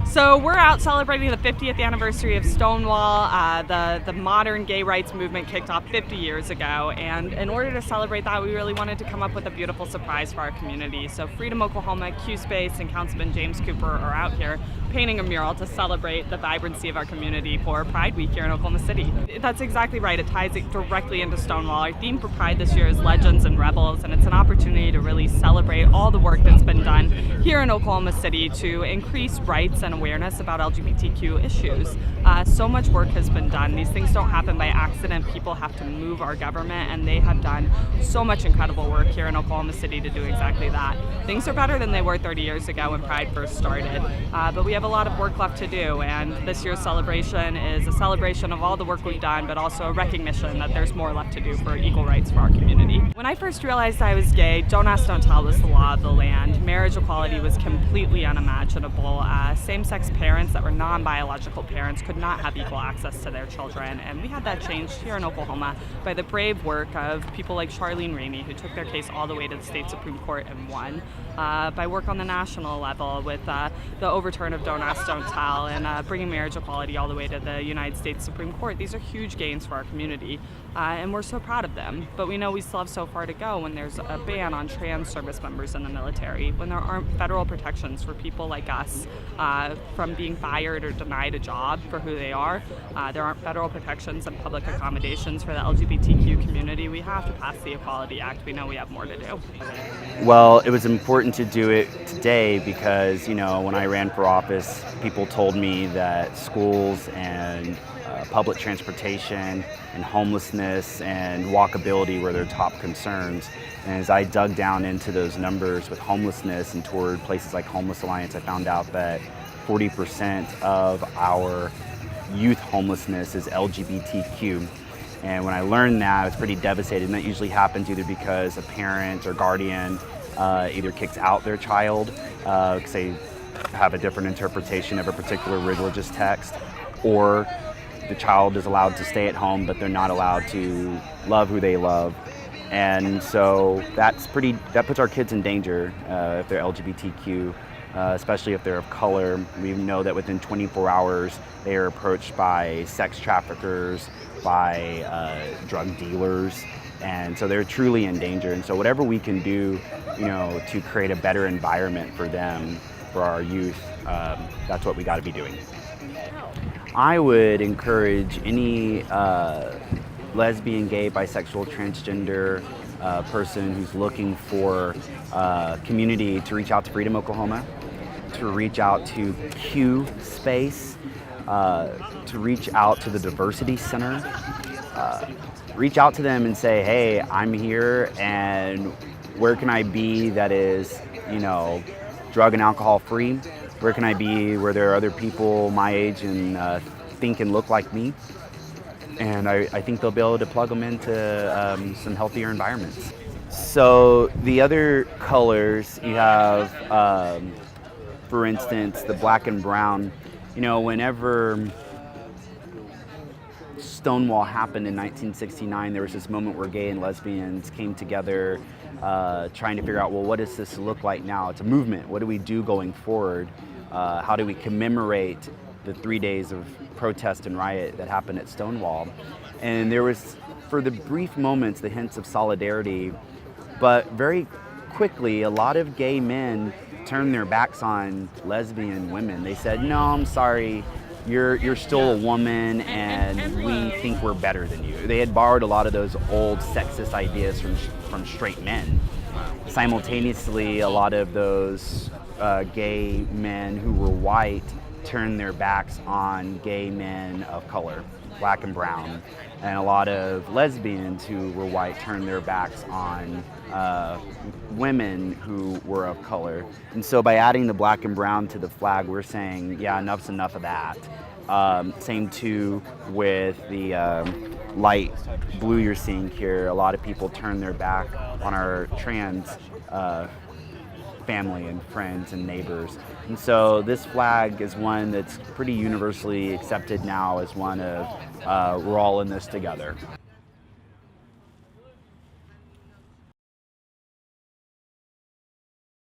So we're out celebrating the 50th anniversary of Stonewall. The modern gay rights movement kicked off 50 years ago, and in order to celebrate that, we really wanted to come up with a beautiful surprise for our community. So Freedom Oklahoma, Q Space, and Councilman James Cooper are out here painting a mural to celebrate the vibrancy of our community for Pride Week here in Oklahoma City. That's exactly right. It ties it directly into Stonewall. Our theme for Pride this year is Legends and Rebels, and it's an opportunity to really celebrate all the work that's been done here in Oklahoma City to increase rights and awareness about LGBTQ issues. So much work has been done. These things don't happen by accident. People have to move our government, and they have done so much incredible work here in Oklahoma City to do exactly that. Things are better than they were 30 years ago when Pride first started, but we have a lot of work left to do, and this year's celebration is a celebration of all the work we've done, but also a recognition that there's more left to do for equal rights for our community. When I first realized I was gay, don't ask, don't tell was the law of the land. Marriage equality was completely unimaginable. Same-sex parents that were non-biological parents could not have equal access to their children, and we had that changed here in Oklahoma by the brave work of people like Charlene Rainey, who took their case all the way to the state Supreme Court and won, by work on the national level with the overturn of Don't Ask, Don't Tell, and bringing marriage equality all the way to the United States Supreme Court. These are huge gains for our community, and we're so proud of them. But we know we still have so far to go when there's a ban on trans service members in the military, when there aren't federal protections for people like us from being fired or denied a job for who they are. There aren't federal protections and public accommodations for the LGBTQ community. We have to pass the Equality Act. We know we have more to do. Well, it was important to do it today because, when I ran for office, people told me that schools and public transportation and homelessness and walkability were their top concerns. And as I dug down into those numbers with homelessness and toured places like Homeless Alliance, I found out that 40% of our youth homelessness is LGBTQ. And when I learned that, I was pretty devastated. And that usually happens either because a parent or guardian either kicks out their child because they have a different interpretation of a particular religious text, or the child is allowed to stay at home, but they're not allowed to love who they love. And so that puts our kids in danger if they're LGBTQ, especially if they're of color. We know that within 24 hours, they are approached by sex traffickers, by drug dealers, and so they're truly in danger. And so whatever we can do, to create a better environment for them, for our youth, that's what we got to be doing. I would encourage any lesbian, gay, bisexual, transgender person who's looking for community to reach out to Freedom Oklahoma, to reach out to Q Space, to reach out to the Diversity Center. Reach out to them and say, hey, I'm here, and where can I be that is, drug and alcohol free? Where can I be where there are other people my age and think and look like me? And I think they'll be able to plug them into some healthier environments. So the other colors, you have, for instance, the black and brown. Whenever Stonewall happened in 1969, there was this moment where gay and lesbians came together trying to figure out, well, what does this look like now? It's a movement. What do we do going forward? How do we commemorate the 3 days of protest and riot that happened at Stonewall? And there was, for the brief moments, the hints of solidarity, but very quickly, a lot of gay men turned their backs on lesbian women. They said, no, I'm sorry, you're still a woman, and we think we're better than you. They had borrowed a lot of those old sexist ideas from straight men. Simultaneously, a lot of those gay men who were white turned their backs on gay men of color, black and brown. And a lot of lesbians who were white turned their backs on women who were of color. And so by adding the black and brown to the flag, we're saying, yeah, enough's enough of that. Same too with the light blue you're seeing here. A lot of people turn their back on our trans family and friends and neighbors. And so this flag is one that's pretty universally accepted now as one of we're all in this together.